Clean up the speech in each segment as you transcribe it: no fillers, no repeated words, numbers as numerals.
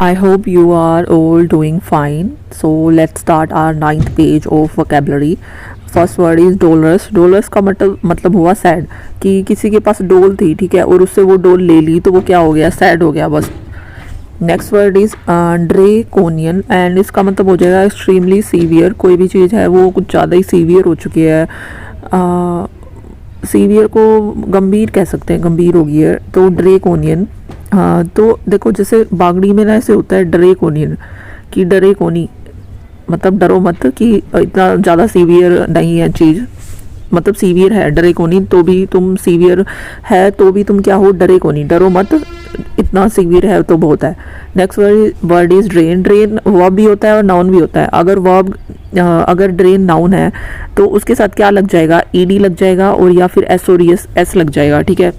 I hope you are all doing fine. So let's start our ninth page of vocabulary. First word is dolorous. Dolorous का मतलब हुआ sad, कि किसी के पास डोल थी, ठीक है, और उससे वो डोल ले ली तो वो क्या हो गया, सैड हो गया बस. Next word is draconian and इसका मतलब हो जाएगा एक्सट्रीमली सीवियर. कोई भी चीज़ है वो कुछ ज़्यादा ही सीवियर हो चुकी है. सीवियर को गंभीर कह सकते हैं, गंभीर हो गई है, तो ड्रेकोनियन. हाँ तो देखो जैसे बागड़ी में ना ऐसे होता है ड्रेकोनियन, कि डरे कोनी मतलब डरो मत, कि इतना ज़्यादा सीवियर नहीं है चीज़, मतलब सीवियर है. डरे कोनी तो भी तुम सीवियर है तो भी तुम क्या हो, डरे कोनी, डरो मत, इतना सीवियर है तो बहुत है. Next word is drain. Drain verb भी होता है और नाउन भी होता है. अगर ड्रेन नाउन है तो उसके साथ क्या लग जाएगा, ईडी लग जाएगा और या फिर एस लग जाएगा, ठीक है,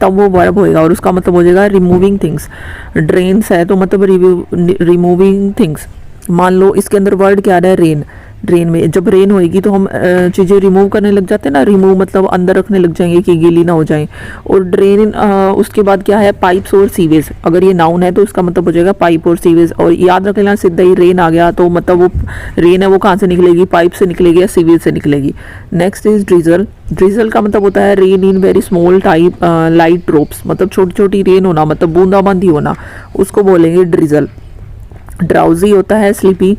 तब वो वर्ब होएगा और उसका मतलब हो जाएगा रिमूविंग थिंग्स. ड्रेन्स है तो मतलब रिमूविंग थिंग्स. मान लो इसके अंदर वर्ड क्या आ रहा है, रेन. ड्रेन में जब रेन होएगी तो हम चीज़ें रिमूव करने लग जाते हैं ना, रिमूव मतलब अंदर रखने लग जाएंगे कि गीली ना हो जाए. और ड्रेन उसके बाद क्या है, पाइप्स और सीवेज. अगर ये नाउन है तो उसका मतलब हो जाएगा पाइप और सीवेज. और याद रख लेना, सीधा ही रेन आ गया तो मतलब वो रेन है वो कहाँ से निकलेगी, पाइप से निकलेगी या सीवेज से निकलेगी. Next is drizzle. ड्रिजल का मतलब होता है rain in very small type light drops, मतलब छोटी छोटी रेन होना, मतलब बूंदाबांदी होना, उसको बोलेंगे ड्रिजल. ड्राउजी होता है स्लीपी,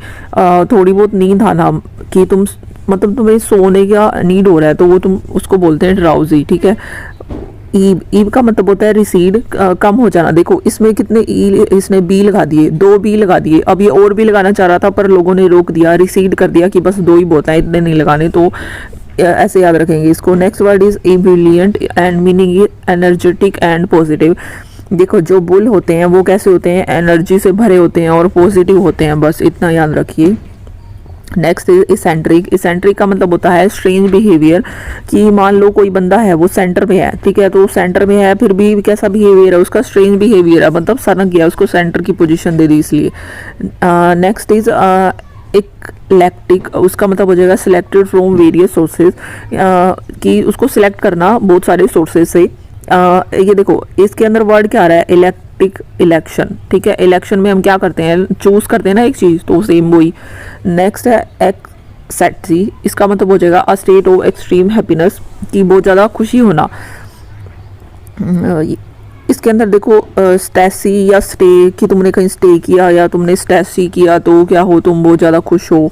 थोड़ी बहुत नींद आना, कि तुम मतलब तुम्हें सोने का नीड हो रहा है तो वो तुम उसको बोलते हैं ड्राउजी, ठीक है. ईब का मतलब होता है रिसीड, कम हो जाना. देखो इसमें कितने इसने बी लगा दिए, 2 बी लगा दिए. अब ये और भी लगाना चाह रहा था पर लोगों ने रोक दिया, रिसीड कर दिया कि बस 2 ही बहुत है, इतने नहीं लगाने, तो ऐसे याद रखेंगे इसको. Next word is ebullient and meaning energetic and positive. देखो जो बुल होते हैं वो कैसे होते हैं, एनर्जी से भरे होते हैं और पॉजिटिव होते हैं, बस इतना याद रखिए. Next is eccentric. इसेंट्रिक का मतलब होता है स्ट्रेंज बिहेवियर, कि मान लो कोई बंदा है वो सेंटर पे है, ठीक है, तो सेंटर में है फिर भी कैसा बिहेवियर है उसका, स्ट्रेंज बिहेवियर है, मतलब सनक गया, उसको सेंटर की पोजीशन दे दी इसलिए. Next is eclectic. उसका मतलब हो जाएगा सिलेक्टेड फ्रॉम वेरियस सोर्सेज, कि उसको सिलेक्ट करना बहुत सारे सोर्सेज से. ये देखो इसके अंदर वर्ड क्या आ रहा है, इलेक्टिक, इलेक्शन, ठीक है. इलेक्शन में हम क्या करते हैं, चूज करते हैं ना एक चीज, तो सेम वही. नेक्स्ट है एक्सेट्सी. इसका मतलब हो जाएगा a state of extreme happiness, कि बहुत ज़्यादा खुशी होना. इसके अंदर देखो स्टैसी या स्टे, कि तुमने कहीं स्टे किया या तुमने स्टैसी किया तो क्या हो, तुम बहुत ज़्यादा खुश हो.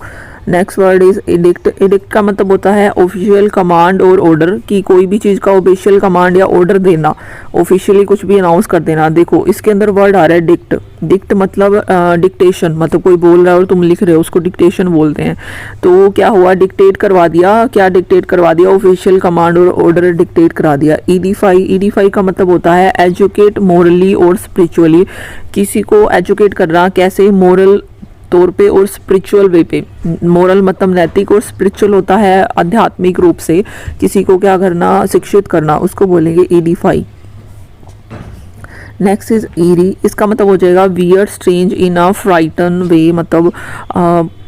Next word is addict. Addict का मतलब होता है ऑफिशियल कमांड और ऑर्डर, कि कोई भी चीज़ का ऑफिशियल कमांड या ऑर्डर देना, ऑफिशियली कुछ भी अनाउंस कर देना. देखो इसके अंदर वर्ड आ रहा है डिक्ट. डिक्ट मतलब डिक्टेशन, मतलब कोई बोल रहा है और तुम लिख रहे हो, उसको डिक्टेशन बोलते हैं. तो क्या हुआ, डिक्टेट करवा दिया. क्या डिक्टेट करवा दिया, ऑफिशियल कमांड और ऑर्डर डिक्टेट करा दिया. ईडीफाई. ईडीफाई का मतलब होता है एजुकेट मोरली और स्पिरिचुअली, किसी को एजुकेट करना, कैसे, मोरल तौर पे और स्पिरिचुअल वे पे. मोरल मतलब नैतिक और स्पिरिचुअल होता है आध्यात्मिक रूप से किसी को क्या करना, शिक्षित करना, उसको बोलेंगे एडिफाई. Next is eerie. इसका मतलब हो जाएगा वियर्ड, स्ट्रेंज, इन अ फ्राइटन वे, मतलब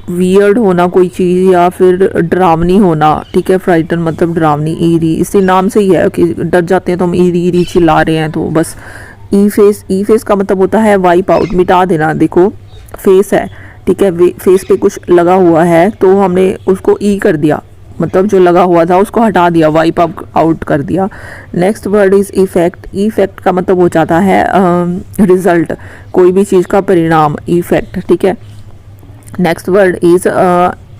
वियर्ड होना कोई चीज़ या फिर डरावनी होना, ठीक है. फ्राइटन मतलब डरावनी. ईरी इसी नाम से ही है कि डर जाते हैं तो हम ईरी ईरी चिल्ला रहे हैं, तो बस. ई फेस. ई फेस का मतलब होता है वाइप आउट, मिटा देना. देखो फेस है, ठीक है, फेस पे कुछ लगा हुआ है तो हमने उसको ई कर दिया, मतलब जो लगा हुआ था उसको हटा दिया, वाइप आउट कर दिया. Next word is effect. Effect का मतलब हो जाता है रिजल्ट, कोई भी चीज़ का परिणाम, इफेक्ट, ठीक है. Next word is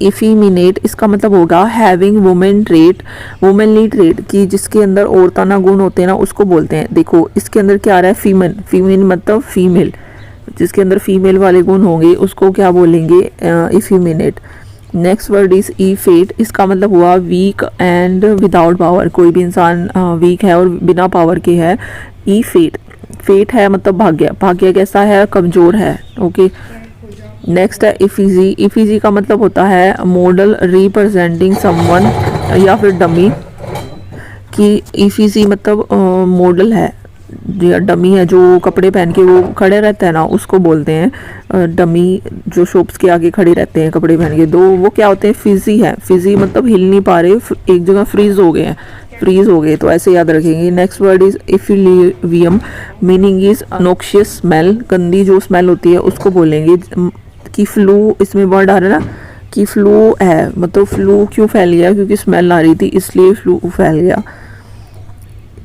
effeminate. इसका मतलब होगा having women trait, womanly trait, कि जिसके अंदर औरताना गुण होते हैं ना, उसको बोलते हैं. देखो इसके अंदर क्या आ रहा है, फीमेन. फीमेन मतलब फीमेल, जिसके अंदर फीमेल वाले गुण होंगे उसको क्या बोलेंगे, effeminate. Next word is effete. इसका मतलब हुआ वीक एंड विदाउट पावर, कोई भी इंसान वीक है और बिना पावर के है. ई फेट. फेट है मतलब भाग्य. भाग्य कैसा है, कमजोर है, ओके. नेक्स्ट है इफिजी. इफिजी का मतलब होता है मॉडल रिप्रेजेंटिंग समवन या फिर डमी, कि इफिजी मतलब मॉडल है या डमी है, जो कपड़े पहन के वो खड़े रहता है ना, उसको बोलते हैं डमी. जो शॉप्स के आगे खड़े रहते हैं कपड़े पहन के, दो वो क्या होते हैं, फिजी है. फिजी मतलब हिल नहीं पा रहे, एक जगह फ्रीज हो गए हैं, फ्रीज हो गए, तो ऐसे याद रखेंगे। Next word is effluvium, meaning is noxious smell, गंदी जो स्मेल होती है उसको बोलेंगे। कि फ्लू, इसमें वर्ड आ रहा है ना कि फ्लू है, मतलब फ्लू क्यों फैल गया, क्योंकि स्मेल आ रही थी इसलिए फ्लू फैल गया।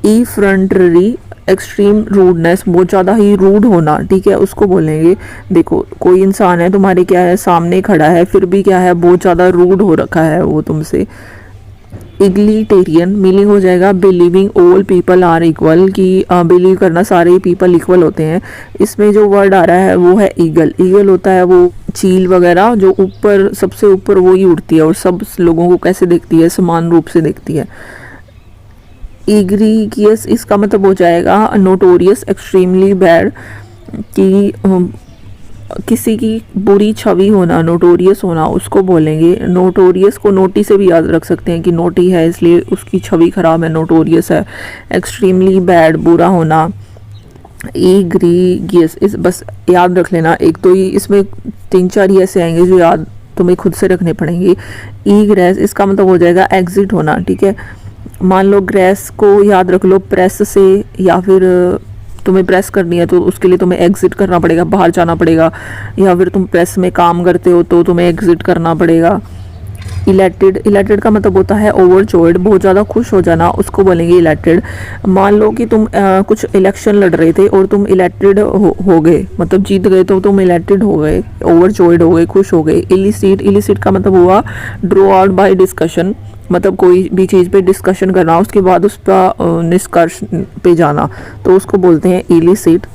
इफ्रंटरी, एक्सट्रीम रूडनेस, बहुत ज़्यादा ही रूड होना, ठीक है, उसको बोलेंगे। देखो कोई इंसान है तुम्हारे क्या है सामने खड़ा है, फिर भी क्या है बहुत ज़्यादा रूड हो रखा है वो तुमसे। इग्लिटेरियन, मीनिंग हो जाएगा believing all people are equal, कि बिलीव करना सारे पीपल इक्वल होते हैं। इसमें जो वर्ड आ रहा है वो है ईगल। ईगल होता है वो चील वगैरह जो ऊपर, सबसे ऊपर वो ही उड़ती है और सब लोगों को कैसे देखती है, समान रूप से देखती है। इग्रीगियस, इसका मतलब हो जाएगा नोटोरियस, एक्सट्रीमली बैड, कि किसी की बुरी छवि होना, नोटोरियस होना, उसको बोलेंगे। नोटोरियस को नोटी से भी याद रख सकते हैं कि नोटी है इसलिए उसकी छवि खराब है, नोटोरियस है। एक्सट्रीमली बैड, बुरा होना। इग्रीगियस, इस बस याद रख लेना, एक तो ही इसमें 3-4 ही ऐसे आएंगे जो याद तुम्हें खुद से रखने पड़ेंगे। ईग्रेस, इसका मतलब हो जाएगा एग्जिट होना, ठीक है। मान लो ग्रेस को याद रख लो प्रेस से, या फिर तुम्हें प्रेस करनी है तो उसके लिए तुम्हें एग्जिट करना पड़ेगा, बाहर जाना पड़ेगा, या फिर तुम प्रेस में काम करते हो तो तुम्हें एग्जिट करना पड़ेगा। इलेक्टेड, इलेक्टेड का मतलब होता है ओवरजॉयड, बहुत ज़्यादा खुश हो जाना, उसको बोलेंगे इलेक्टेड। मान लो कि तुम कुछ इलेक्शन लड़ रहे थे और तुम इलेक्टेड हो गए, मतलब जीत गए, तो तुम इलेक्टेड हो गए, ओवरजॉयड हो गए, खुश हो गए। इलिसिट, इलिसिट का मतलब हुआ ड्रॉ आउट बाय डिस्कशन, मतलब कोई भी चीज़ पे डिस्कशन करना उसके बाद उस पर निष्कर्ष पे जाना, तो उसको बोलते हैं इलिसिट।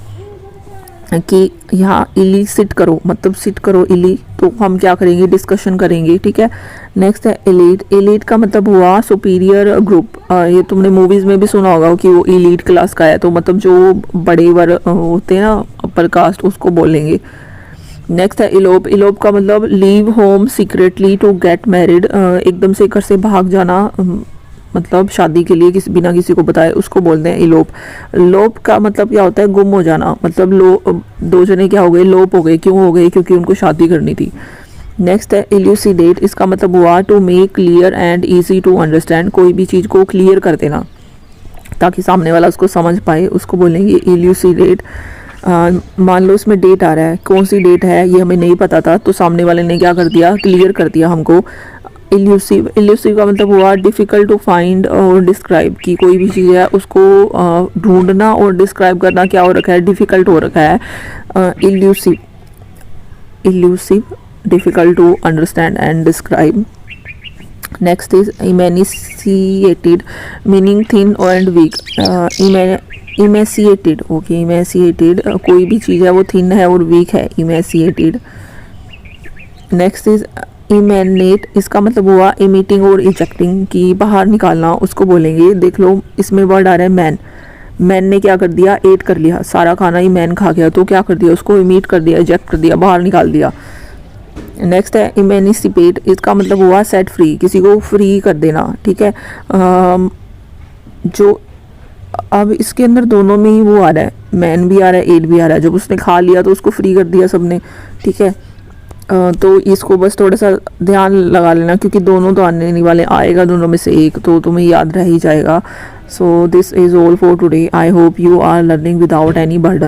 कि यहाँ इलिसिट करो, मतलब सिट करो, इली तो हम क्या करेंगे, डिस्कशन करेंगे, ठीक है। नेक्स्ट है एलीट। एलीट का मतलब हुआ सुपीरियर ग्रुप, ये तुमने मूवीज़ में भी सुना होगा कि वो एलीट क्लास का है, तो मतलब जो बड़े होते हैं ना, अपर कास्ट, उसको बोलेंगे। नेक्स्ट है इलोप। इलोप का मतलब leave home secretly to get married, एकदम से घर से भाग जाना, मतलब शादी के लिए किसी बिना किसी को बताए, उसको बोलते हैं इलोप। लोप का मतलब क्या होता है, गुम हो जाना, मतलब दो जने क्या हो गए, लोप हो गए, क्यों हो गए, क्योंकि उनको शादी करनी थी। नेक्स्ट है इल्यूसिडेट, इसका मतलब हुआ to make clear and easy to understand, कोई भी चीज़ को क्लियर कर देना ताकि सामने वाला उसको समझ पाए, उसको बोलेंगे इल्यूसिडेट। मान लो इसमें डेट आ रहा है, कौन सी डेट है ये हमें नहीं पता था, तो सामने वाले ने क्या कर दिया, क्लियर कर दिया हमको। इल्यूसिव, इल्यूसिव का मतलब हुआ डिफ़िकल्ट टू फाइंड और डिस्क्राइब, कि कोई भी चीज़ है उसको ढूंढना और डिस्क्राइब करना क्या हो रखा है, डिफ़िकल्ट हो रखा है। Elusive, elusive, difficult to understand and describe. Next is emaciated, meaning thin and weak. Emaciated, okay, emaciated, कोई भी चीज़ है वो थिन है और वीक है, इमेसिएटेड। नेक्स्ट इज इमेनेट, इसका मतलब हुआ इमिटिंग और इजेक्टिंग, की बाहर निकालना, उसको बोलेंगे। देख लो इसमें वर्ड आ रहा है मैन। मैन ने क्या कर दिया, एट कर लिया, सारा खाना ही मैन खा गया, तो क्या कर दिया, उसको इमिट कर दिया, इजेक्ट कर दिया, बाहर निकाल दिया। नेक्स्ट है इमेनिसिपेट, इसका मतलब हुआ सेट फ्री, किसी को फ्री कर देना, ठीक है। जो अब इसके अंदर दोनों में ही वो आ रहा है, मैन भी आ रहा है, एट भी आ रहा है, जब उसने खा लिया तो उसको फ्री कर दिया सबने, ठीक है। तो इसको बस थोड़ा सा ध्यान लगा लेना, क्योंकि दोनों तो आने नहीं वाले, आएगा दोनों में से एक, तो तुम्हें याद रह ही जाएगा। So this is all for today, I hope you are learning without any burden.